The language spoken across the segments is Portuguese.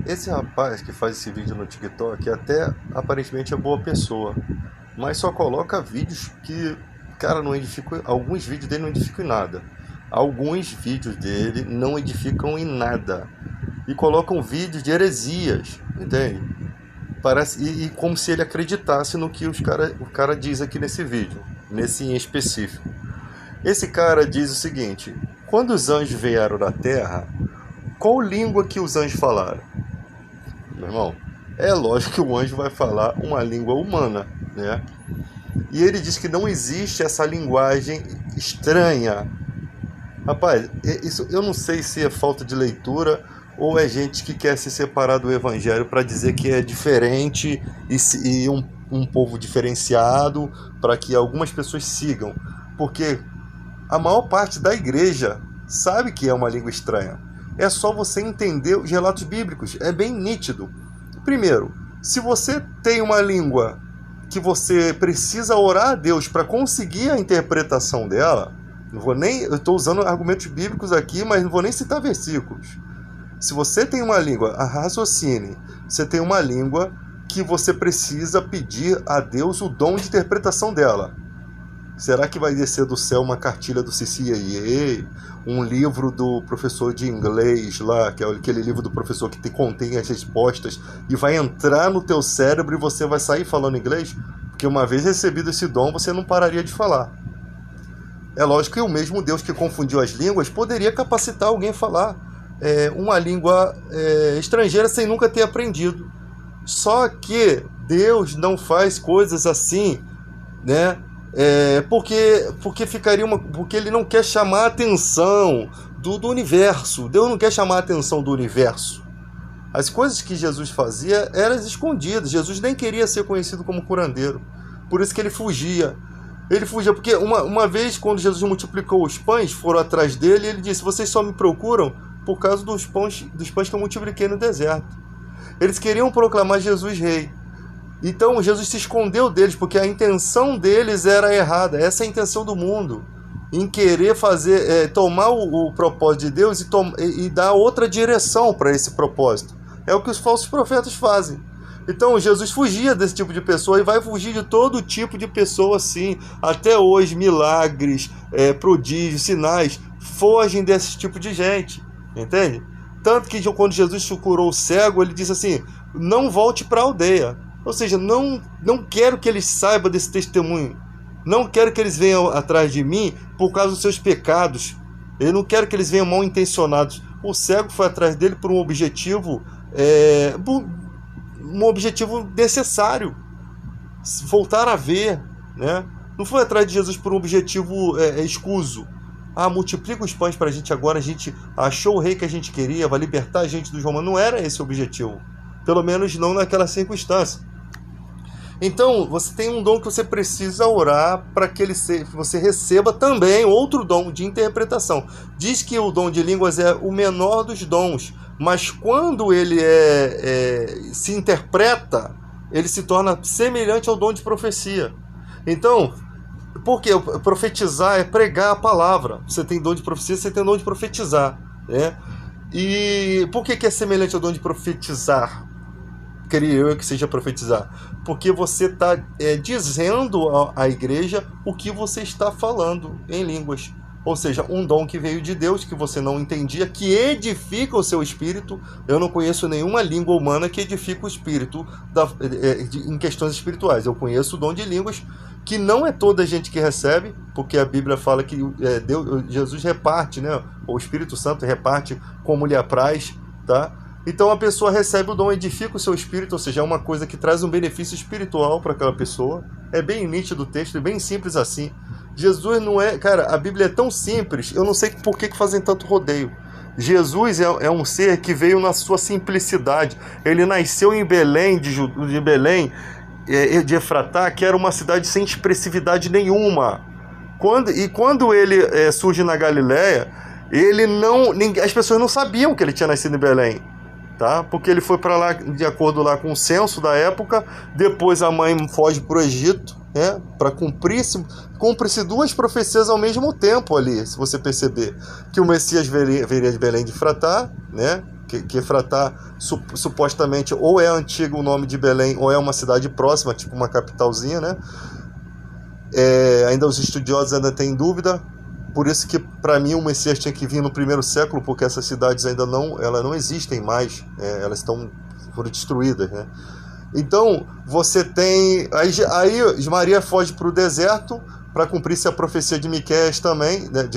Esse rapaz que faz esse vídeo no TikTok até aparentemente é boa pessoa, mas só coloca vídeos que, cara, não edificam. Alguns vídeos dele não edificam em nada. Alguns vídeos dele não edificam em nada. E colocam vídeos de heresias, entende? Parece, e como se ele acreditasse no que o cara diz aqui nesse vídeo, nesse em específico. Esse cara diz o seguinte: quando os anjos vieram da terra, qual língua que os anjos falaram? Meu irmão, é lógico que o anjo vai falar uma língua humana, né? E ele diz que não existe essa linguagem estranha. Rapaz, isso eu não sei se é falta de leitura ou é gente que quer se separar do evangelho para dizer que é diferente e um povo diferenciado para que algumas pessoas sigam. Porque a maior parte da igreja sabe que é uma língua estranha. É só você entender os relatos bíblicos, é bem nítido. Primeiro, se você tem uma língua que você precisa orar a Deus para conseguir a interpretação dela, não vou nem, eu estou usando argumentos bíblicos aqui, mas não vou nem citar versículos. Se você tem uma língua, raciocine, você tem uma língua que você precisa pedir a Deus o dom de interpretação dela. Será que vai descer do céu uma cartilha do CCIA, um livro do professor de inglês lá, que é aquele livro do professor que contém as respostas, e vai entrar no teu cérebro e você vai sair falando inglês? Porque uma vez recebido esse dom, você não pararia de falar. É lógico que o mesmo Deus que confundiu as línguas poderia capacitar alguém a falar uma língua estrangeira sem nunca ter aprendido. Só que Deus não faz coisas assim, né? Porque ele não quer chamar a atenção do universo. Deus não quer chamar a atenção do universo. As coisas que Jesus fazia eram escondidas. Jesus nem queria ser conhecido como curandeiro. Por isso que ele fugia. Ele fugia porque uma vez, quando Jesus multiplicou os pães, foram atrás dele e ele disse: vocês só me procuram por causa dos pães que eu multipliquei no deserto. Eles queriam proclamar Jesus rei. Então Jesus se escondeu deles, porque a intenção deles era errada. Essa é a intenção do mundo, em querer tomar o propósito de Deus e dar outra direção para esse propósito. É o que os falsos profetas fazem. Então Jesus fugia desse tipo de pessoa e vai fugir de todo tipo de pessoa assim. Até hoje, milagres, prodígios, sinais, fogem desse tipo de gente, entende? Tanto que quando Jesus curou o cego, ele disse assim: não volte para a aldeia. Ou seja, não quero que eles saibam desse testemunho. Não quero que eles venham atrás de mim por causa dos seus pecados. Eu não quero que eles venham mal intencionados. O cego foi atrás dele por um objetivo necessário. Voltar a ver, né? Não foi atrás de Jesus por um objetivo escuso. Multiplica os pães para a gente agora. A gente achou o rei que a gente queria, vai libertar a gente dos romanos. Não era esse o objetivo. Pelo menos não naquela circunstância. Então, você tem um dom que você precisa orar para que você receba também outro dom de interpretação. Diz que o dom de línguas é o menor dos dons, mas quando ele se interpreta, ele se torna semelhante ao dom de profecia. Então, porque profetizar é pregar a palavra. Você tem dom de profecia, você tem dom de profetizar, né? E por que é semelhante ao dom de profetizar? Queria eu que seja profetizar, porque você está dizendo à igreja o que você está falando em línguas, ou seja, um dom que veio de Deus, que você não entendia, que edifica o seu espírito. Eu não conheço nenhuma língua humana que edifica o espírito em questões espirituais. Eu conheço o dom de línguas, que não é toda a gente que recebe, porque a Bíblia fala que Jesus reparte, né? O Espírito Santo reparte como lhe apraz, tá? Então a pessoa recebe o dom, edifica o seu espírito, ou seja, é uma coisa que traz um benefício espiritual para aquela pessoa. É bem nítido o texto, é bem simples assim. Jesus não é... Cara, a Bíblia é tão simples, eu não sei por que fazem tanto rodeio. Jesus é um ser que veio na sua simplicidade. Ele nasceu em Belém, de Belém, de Efratá, que era uma cidade sem expressividade nenhuma. Quando ele surge na Galileia, as pessoas não sabiam que ele tinha nascido em Belém. Tá? Porque ele foi para lá de acordo lá com o censo da época. Depois a mãe foge para o Egito, né? Para cumprir-se duas profecias ao mesmo tempo ali, se você perceber, que o Messias viria de Belém de Efratá, né? que Efratá supostamente ou é antigo o nome de Belém ou é uma cidade próxima, tipo uma capitalzinha, né? Ainda os estudiosos ainda têm dúvida, por isso que para mim o Messias tinha que vir no primeiro século, porque essas cidades ainda não existem mais, elas foram destruídas, né? Então você tem aí Maria foge para o deserto para cumprir-se a profecia de Miqueias também, né?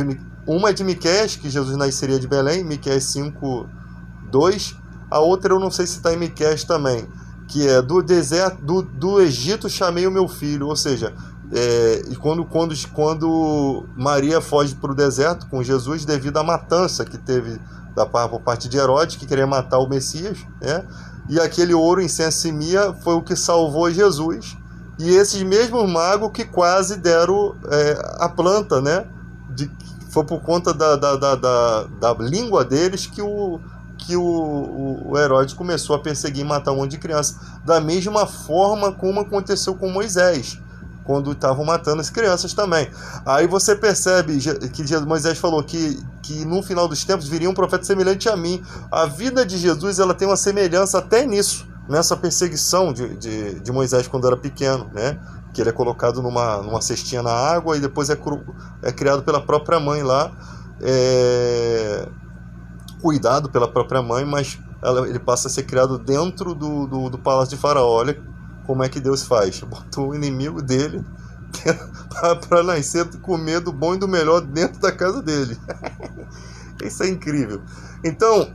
Uma é de Miqueias, que Jesus nasceria de Belém, Miqueias 5:2. A outra eu não sei se está em Miqueias também, que é do deserto, do Egito chamei o meu filho, ou seja, quando Maria foge para o deserto com Jesus devido à matança que teve por parte de Herodes, que queria matar o Messias, né? E aquele ouro, incenso e mirra foi o que salvou Jesus. E esses mesmos magos que quase deram a planta, né? Foi por conta da língua deles que o Herodes começou a perseguir e matar um monte de criança. Da mesma forma como aconteceu com Moisés, quando estavam matando as crianças também. Aí você percebe que Moisés falou que no final dos tempos viria um profeta semelhante a mim. A vida de Jesus ela tem uma semelhança até nisso, nessa perseguição de Moisés quando era pequeno, né? Que ele é colocado numa cestinha na água e depois é criado pela própria mãe lá, cuidado pela própria mãe, mas ele passa a ser criado dentro do palácio de Faraó. Olha como é que Deus faz, botou o inimigo dele para nascer, comer do bom e do melhor dentro da casa dele. Isso é incrível. Então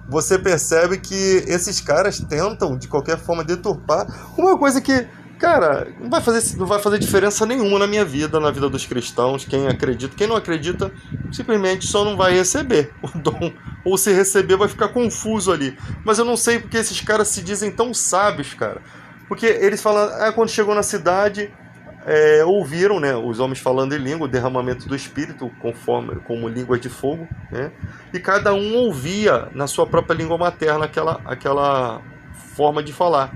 você percebe que esses caras tentam de qualquer forma deturpar uma coisa que, cara, não vai fazer diferença nenhuma na minha vida, na vida dos cristãos. Quem acredita, quem não acredita, simplesmente só não vai receber o dom, ou se receber vai ficar confuso ali. Mas eu não sei porque esses caras se dizem tão sábios, cara. Porque eles falam, quando chegou na cidade, ouviram, né, os homens falando em língua, o derramamento do Espírito, como língua de fogo, né? E cada um ouvia na sua própria língua materna aquela forma de falar.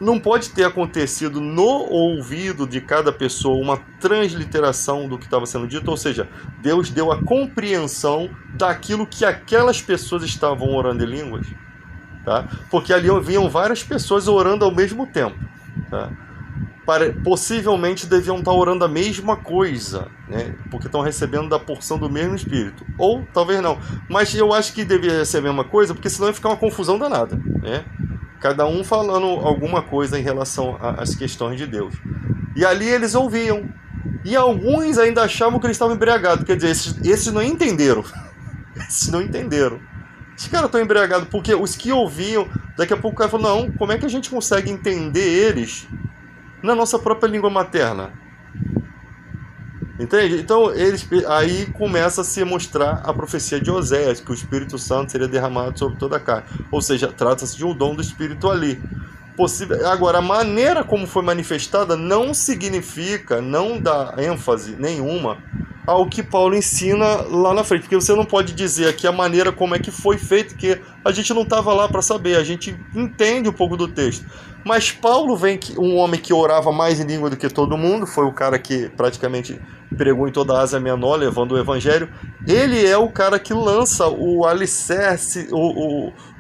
Não pode ter acontecido no ouvido de cada pessoa uma transliteração do que estava sendo dito, ou seja, Deus deu a compreensão daquilo que aquelas pessoas estavam orando em línguas, tá? Porque ali vinham várias pessoas orando ao mesmo tempo, tá? Possivelmente deviam estar orando a mesma coisa, né? Porque estão recebendo da porção do mesmo Espírito, ou talvez não, mas eu acho que deveria ser a mesma coisa, porque senão ia ficar uma confusão danada, né? Cada um falando alguma coisa em relação às questões de Deus. E ali eles ouviam. E alguns ainda achavam que eles estavam embriagados. Quer dizer, esses não entenderam. Esses não entenderam. Esses caras estão embriagados porque os que ouviam, daqui a pouco o cara falou, não, como é que a gente consegue entender eles na nossa própria língua materna? Entende? Então aí começa a se mostrar a profecia de Oséias, que o Espírito Santo seria derramado sobre toda a carne. Ou seja, trata-se de um dom do Espírito ali. Agora, a maneira como foi manifestada não significa, não dá ênfase nenhuma ao que Paulo ensina lá na frente. Porque você não pode dizer aqui a maneira como é que foi feito, que a gente não estava lá para saber, a gente entende um pouco do texto. Mas Paulo vem, um homem que orava mais em língua do que todo mundo, foi o cara que praticamente pregou em toda a Ásia Menor, levando o Evangelho. Ele é o cara que lança o alicerce,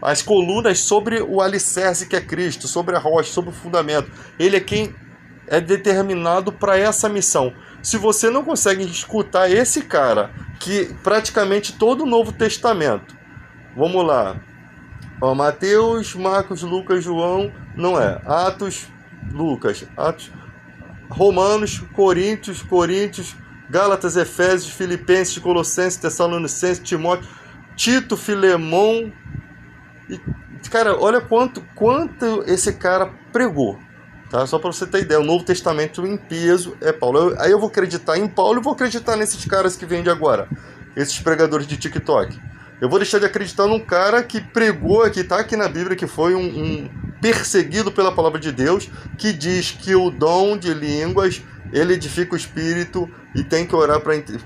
as colunas sobre o alicerce que é Cristo, sobre a rocha, sobre o fundamento. Ele é quem é determinado para essa missão. Se você não consegue escutar esse cara, que praticamente todo o Novo Testamento, vamos lá, Mateus, Marcos, Lucas, João, não é, Atos, Lucas, Atos, Romanos, Coríntios, Gálatas, Efésios, Filipenses, Colossenses, Tessalonicenses, Timóteo, Tito, Filemão. E, cara, olha quanto esse cara pregou, tá? Só para você ter ideia, o Novo Testamento em peso é Paulo. Aí eu vou acreditar em Paulo e vou acreditar nesses caras que vêm de agora, esses pregadores de TikTok. Eu vou deixar de acreditar num cara que pregou, que está aqui na Bíblia, que foi um perseguido pela palavra de Deus, que diz que o dom de línguas, ele edifica o espírito e tem que orar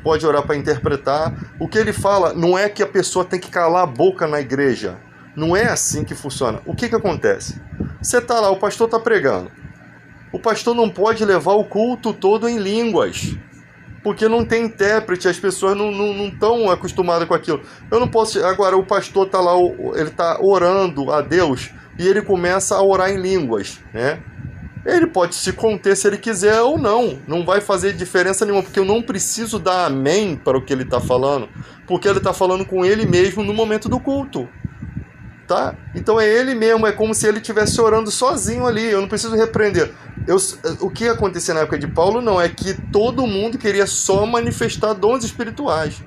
pode orar para interpretar. O que ele fala não é que a pessoa tem que calar a boca na igreja. Não é assim que funciona. O que acontece? Você está lá, o pastor está pregando. O pastor não pode levar o culto todo em línguas. Porque não tem intérprete, as pessoas não estão acostumadas com aquilo. Eu não posso... Agora, o pastor está lá, ele está orando a Deus e ele começa a orar em línguas, né? Ele pode se conter se ele quiser ou não. Não vai fazer diferença nenhuma, porque eu não preciso dar amém para o que ele está falando, porque ele está falando com ele mesmo no momento do culto. Tá? Então é ele mesmo, é como se ele estivesse orando sozinho ali, eu não preciso repreender. O que acontecia na época de Paulo não é que todo mundo queria só manifestar dons espirituais.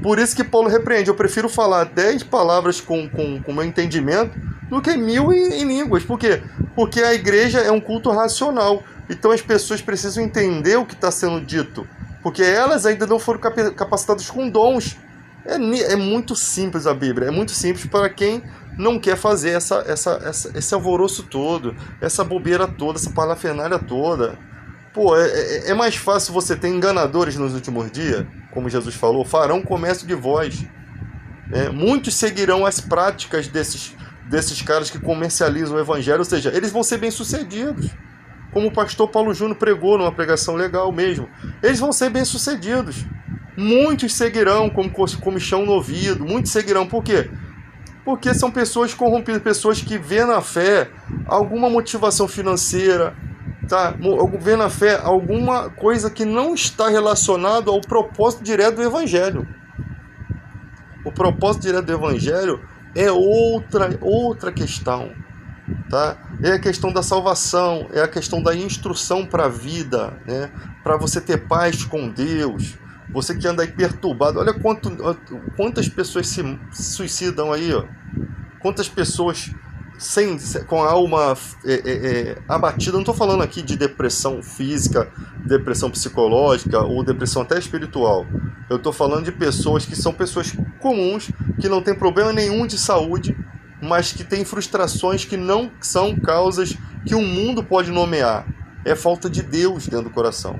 Por isso que Paulo repreende. Eu prefiro falar 10 palavras com meu entendimento do que 1000 em línguas. Por quê? Porque a igreja é um culto racional. Então as pessoas precisam entender o que está sendo dito, porque elas ainda não foram capacitadas com dons. É muito simples a Bíblia, é muito simples para quem não quer fazer esse alvoroço todo, essa bobeira toda, essa parafernália toda. Pô, é mais fácil você ter enganadores nos últimos dias, como Jesus falou, farão comércio de vós. Muitos seguirão as práticas desses caras que comercializam o evangelho, ou seja, eles vão ser bem-sucedidos. Como o pastor Paulo Júnior pregou numa pregação legal mesmo. Eles vão ser bem-sucedidos. Muitos seguirão como comichão no ouvido, muitos seguirão. Por quê? Porque são pessoas corrompidas, pessoas que vêem na fé alguma motivação financeira, tá? Vêem na fé alguma coisa que não está relacionado ao propósito direto do Evangelho. O propósito direto do Evangelho é outra questão, tá? É a questão da salvação, é a questão da instrução para a vida, né? Para você ter paz com Deus. Você que anda aí perturbado, olha quantas pessoas se suicidam aí, ó. Quantas pessoas com a alma abatida. Não estou falando aqui de depressão física, depressão psicológica ou depressão até espiritual. Eu estou falando de pessoas que são pessoas comuns, que não têm problema nenhum de saúde, mas que têm frustrações que não são causas que o mundo pode nomear. É falta de Deus dentro do coração.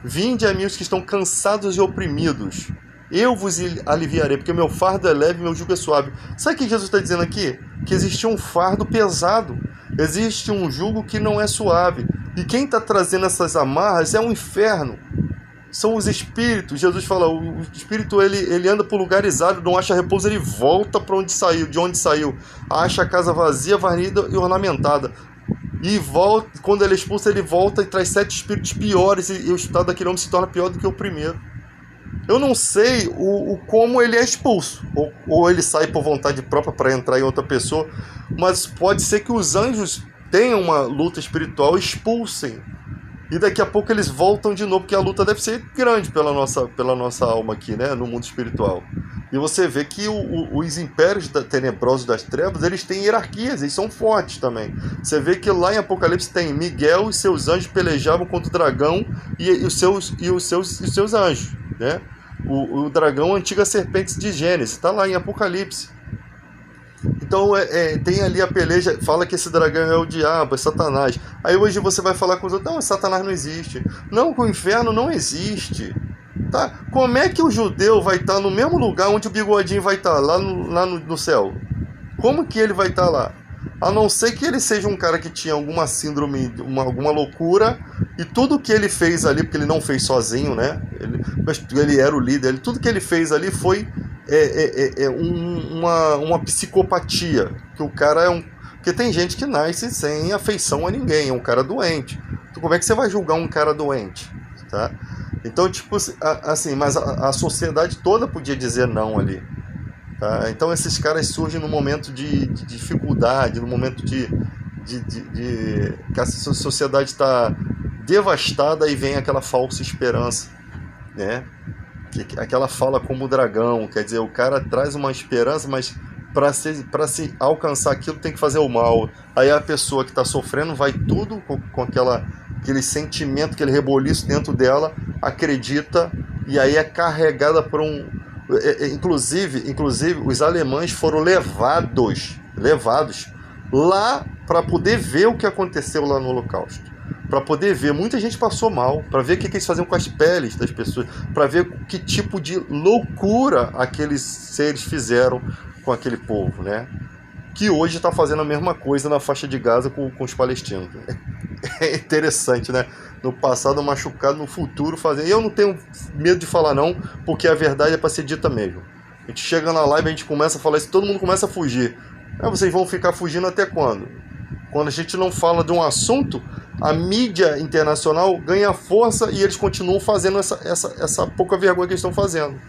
Vinde a mim os que estão cansados e oprimidos, eu vos aliviarei, porque meu fardo é leve e meu jugo é suave. Sabe o que Jesus está dizendo aqui? Que existe um fardo pesado, existe um jugo que não é suave. E quem está trazendo essas amarras é o inferno, são os espíritos. Jesus fala, o espírito ele anda por lugares áridos, não acha repouso, ele volta para onde saiu, de onde saiu, acha a casa vazia, varrida e ornamentada. E volta, quando ele é expulso, ele volta e traz 7 espíritos piores, e o estado daquele homem se torna pior do que o primeiro. Eu não sei como ele é expulso, ou ele sai por vontade própria para entrar em outra pessoa, mas pode ser que os anjos tenham uma luta espiritual, expulsem, e daqui a pouco eles voltam de novo, porque a luta deve ser grande pela nossa alma aqui, né, no mundo espiritual. E você vê que os impérios tenebrosos das trevas, eles têm hierarquias, eles são fortes também. Você vê que lá em Apocalipse tem Miguel e seus anjos pelejavam contra o dragão e os seus anjos, né? O dragão, a antiga serpente de Gênesis, está lá em Apocalipse. Então tem ali a peleja, fala que esse dragão é o diabo, é Satanás. Aí hoje você vai falar com os outros, não, Satanás não existe. Não, o inferno não existe. Tá? Como é que o judeu vai estar no mesmo lugar onde o bigodinho vai estar, lá no céu? Como que ele vai estar lá? A não ser que ele seja um cara que tinha alguma síndrome, alguma loucura, e tudo que ele fez ali, porque ele não fez sozinho, né? Ele era o líder, tudo que ele fez ali foi uma psicopatia. Que o cara é porque tem gente que nasce sem afeição a ninguém, é um cara doente. Então, como é que você vai julgar um cara doente? Tá? Então, tipo assim, mas a sociedade toda podia dizer não ali. Tá? Então esses caras surgem no momento de dificuldade, no momento que a sociedade está devastada e vem aquela falsa esperança, né? Aquela fala como o dragão, quer dizer, o cara traz uma esperança, mas para se alcançar aquilo tem que fazer o mal. Aí a pessoa que está sofrendo vai tudo com aquele sentimento, aquele reboliço dentro dela, acredita, e aí é carregada por inclusive os alemães foram levados lá para poder ver o que aconteceu lá no Holocausto, para poder ver, muita gente passou mal, para ver o que eles faziam com as peles das pessoas, para ver que tipo de loucura aqueles seres fizeram com aquele povo, né? Que hoje está fazendo a mesma coisa na faixa de Gaza com os palestinos. É interessante, né? no passado machucado, no futuro fazer. E eu não tenho medo de falar não, porque a verdade é para ser dita mesmo. A gente chega na live, a gente começa a falar isso, todo mundo começa a fugir. Aí vocês vão ficar fugindo até quando? Quando a gente não fala de um assunto, a mídia internacional ganha força e eles continuam fazendo essa pouca vergonha que eles estão fazendo.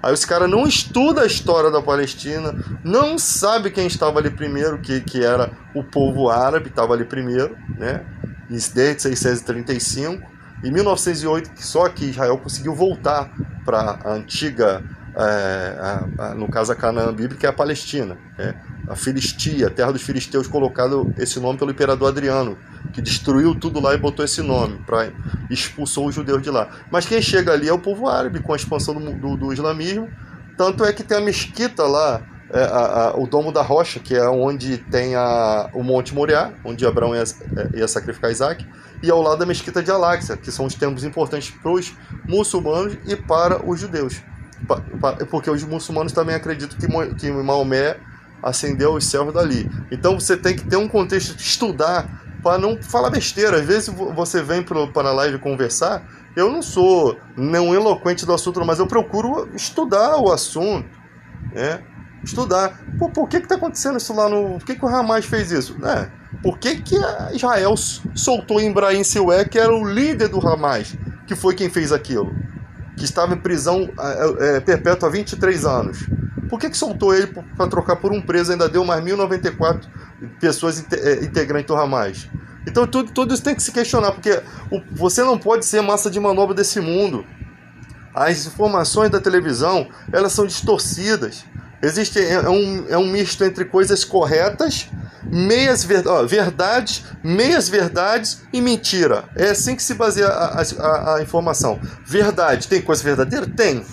Aí os caras não estudam a história da Palestina, não sabe quem estava ali primeiro, que era o povo árabe, estava ali primeiro, né? Desde 635. Em 1908, só que Israel conseguiu voltar para a antiga, no caso a Canaã bíblica, que é a Palestina, né? A Filistia, a terra dos filisteus, colocado esse nome pelo imperador Adriano, que destruiu tudo lá e botou esse nome, expulsou os judeus de lá. Mas quem chega ali é o povo árabe, com a expansão do islamismo. Tanto é que tem a mesquita lá, o Domo da Rocha, que é onde tem o Monte Moriá, onde Abraão ia sacrificar Isaac, e ao lado da mesquita de Al-Aqsa, que são os templos importantes para os muçulmanos e para os judeus. Porque os muçulmanos também acreditam que Maomé ascendeu aos céus dali. Então você tem que ter um contexto de estudar, para não falar besteira. Às vezes você vem para a live conversar, eu não sou não eloquente do assunto, mas eu procuro estudar o assunto, né? Estudar. Por que está acontecendo isso lá no... Por que o Hamas fez isso? Por que Israel soltou Ibrahim Siwé, que era o líder do Hamas, que foi quem fez aquilo? Que estava em prisão perpétua há 23 anos. Por que soltou ele para trocar por um preso? Ainda deu mais 1.094 pessoas integrantes do Hamas. Então tudo isso tem que se questionar, porque você não pode ser massa de manobra desse mundo. As informações da televisão, elas são distorcidas. Existe um misto entre coisas corretas, verdades, meias verdades e mentira. É assim que se baseia a informação. Verdade, tem coisa verdadeira? Tem.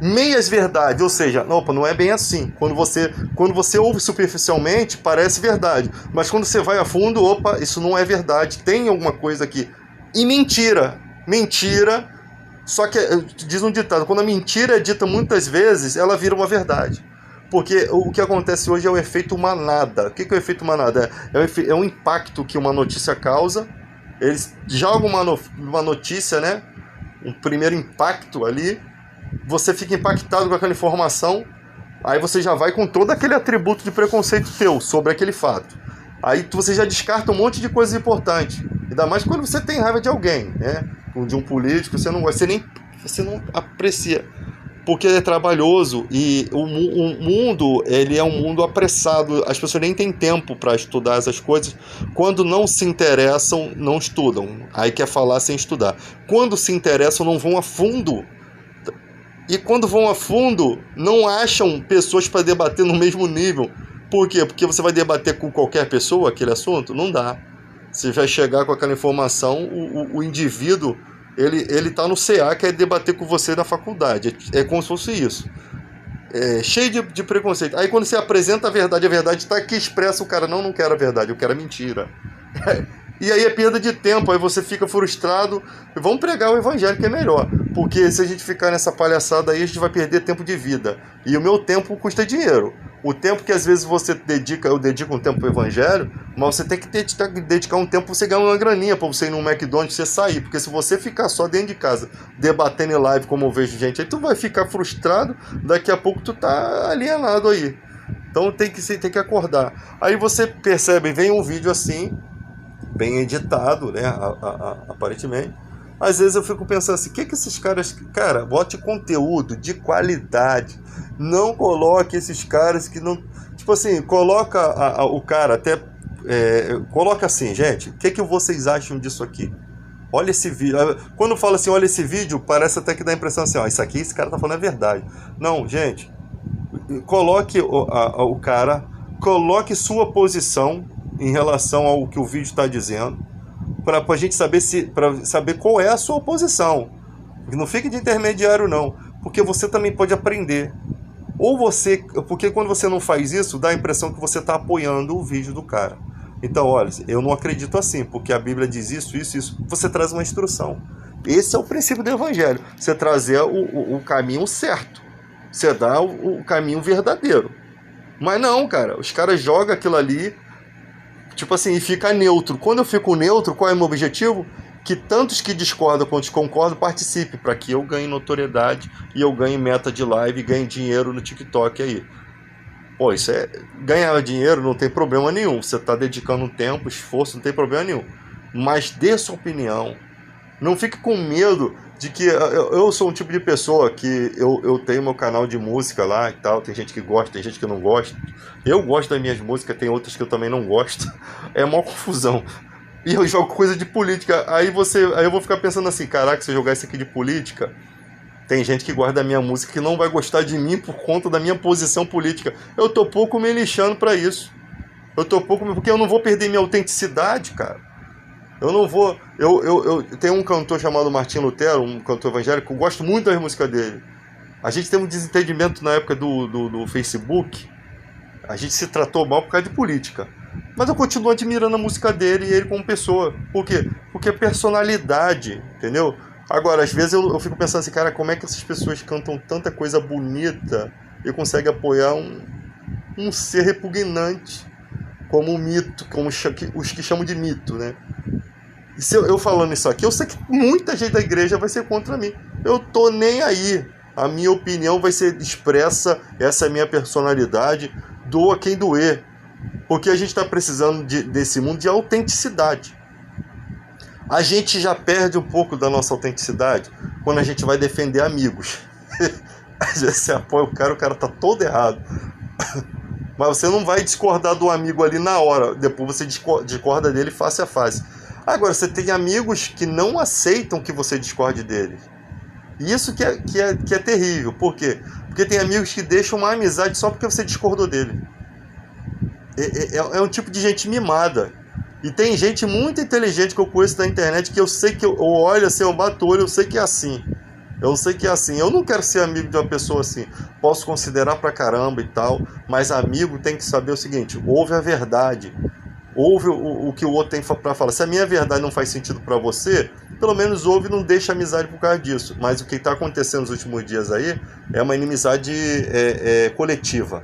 Meias verdades, ou seja, não é bem assim. Quando você ouve superficialmente, parece verdade. Mas quando você vai a fundo, isso não é verdade. Tem alguma coisa aqui. E mentira. Mentira. Só que, diz um ditado, quando a mentira é dita muitas vezes, ela vira uma verdade. Porque o que acontece hoje é o efeito manada. O que é o efeito manada? É um impacto que uma notícia causa. Eles jogam uma notícia, né? Um primeiro impacto ali. Você fica impactado com aquela informação. Aí você já vai com todo aquele atributo de preconceito teu sobre aquele fato. Aí você já descarta um monte de coisas importantes. Ainda mais quando você tem raiva de alguém, né? De um político, você não aprecia. Porque é trabalhoso e o mundo, ele é um mundo apressado. As pessoas nem têm tempo para estudar essas coisas. Quando não se interessam, não estudam. Aí quer falar sem estudar. Quando se interessam, não vão a fundo. E quando vão a fundo, não acham pessoas para debater no mesmo nível. Por quê? Porque você vai debater com qualquer pessoa aquele assunto? Não dá. Você vai chegar com aquela informação, o indivíduo, ele tá no CA, quer debater com você na faculdade. É como se fosse isso. Cheio de preconceito. Aí quando você apresenta a verdade está aqui expressa, o cara, não quero a verdade, eu quero a mentira. E aí é perda de tempo, aí você fica frustrado. Vamos pregar o evangelho, que é melhor. Porque se a gente ficar nessa palhaçada aí, a gente vai perder tempo de vida. E o meu tempo custa dinheiro. O tempo que às vezes eu dedico um tempo para o evangelho, mas você tem que dedicar um tempo para você ganhar uma graninha, para você ir num McDonald's, você sair. Porque se você ficar só dentro de casa, debatendo em live, como eu vejo gente, aí tu vai ficar frustrado, daqui a pouco tu tá alienado aí. Então tem que acordar. Aí você percebe, vem um vídeo assim, bem editado, né, aparentemente. Às vezes eu fico pensando assim, o que esses caras... Cara, bote conteúdo de qualidade. Não coloque esses caras que não... Tipo assim, coloca o cara até... coloca assim, gente, o que vocês acham disso aqui? Olha esse vídeo. Quando fala assim, olha esse vídeo, parece até que dá a impressão assim, isso aqui, esse cara tá falando é verdade. Não, gente, coloque o cara, coloque sua posição em relação ao que o vídeo está dizendo, para a gente saber qual é a sua posição. Não fique de intermediário não, porque você também pode aprender. Porque quando você não faz isso, dá a impressão que você está apoiando o vídeo do cara. Então, olha, eu não acredito assim, porque a Bíblia diz isso. Você traz uma instrução. Esse é o princípio do evangelho. Você trazer o caminho certo. Você dá o caminho verdadeiro. Mas não, cara, os caras jogam aquilo ali, tipo assim, e fica neutro. Quando eu fico neutro, qual é o meu objetivo? que tantos que discordam quanto concordam participem, para que eu ganhe notoriedade e eu ganhe meta de live e ganhe dinheiro no TikTok aí. Pô, isso é... Ganhar dinheiro não tem problema nenhum. Você está dedicando tempo, esforço, não tem problema nenhum. Mas dê sua opinião. Não fique com medo de que... Eu sou um tipo de pessoa que eu tenho meu canal de música lá e tal. Tem gente que gosta, tem gente que não gosta. Eu gosto das minhas músicas, tem outras que eu também não gosto. É uma confusão. E eu jogo coisa de política. Aí eu vou ficar pensando assim, caraca, se eu jogar isso aqui de política... Tem gente que gosta da minha música que não vai gostar de mim por conta da minha posição política. Eu tô pouco me lixando pra isso. Porque eu não vou perder minha autenticidade, cara. Eu não vou... Eu tenho um cantor chamado Martim Lutero, um cantor evangélico, eu gosto muito das músicas dele. A gente teve um desentendimento na época do Facebook. A gente se tratou mal por causa de política. Mas eu continuo admirando a música dele e ele como pessoa. Por quê? Porque é personalidade, entendeu? Agora, às vezes eu fico pensando assim, cara, como é que essas pessoas cantam tanta coisa bonita e conseguem apoiar um ser repugnante como um mito, como os que chamam de mito, né? E se eu falando isso aqui, eu sei que muita gente da igreja vai ser contra mim. Eu tô nem aí. A minha opinião vai ser expressa, essa é a minha personalidade, doa quem doer. Porque a gente está precisando desse mundo de autenticidade. A gente já perde um pouco da nossa autenticidade quando a gente vai defender amigos. Às vezes você apoia o cara tá todo errado. Mas você não vai discordar do amigo ali na hora. Depois você discorda dele face a face. Agora, você tem amigos que não aceitam que você discorde deles. E isso que é terrível. Por quê? Porque tem amigos que deixam uma amizade só porque você discordou dele. É um tipo de gente mimada. E tem gente muito inteligente que eu conheço na internet que eu sei que eu olho assim, eu bato o olho, eu sei que é assim. Eu sei que é assim. Eu não quero ser amigo de uma pessoa assim. Posso considerar pra caramba e tal, mas amigo tem que saber o seguinte: ouve a verdade. Ouve o que o outro tem pra falar. Se a minha verdade não faz sentido pra você, pelo menos ouve e não deixa amizade por causa disso. Mas o que está acontecendo nos últimos dias aí é uma inimizade coletiva.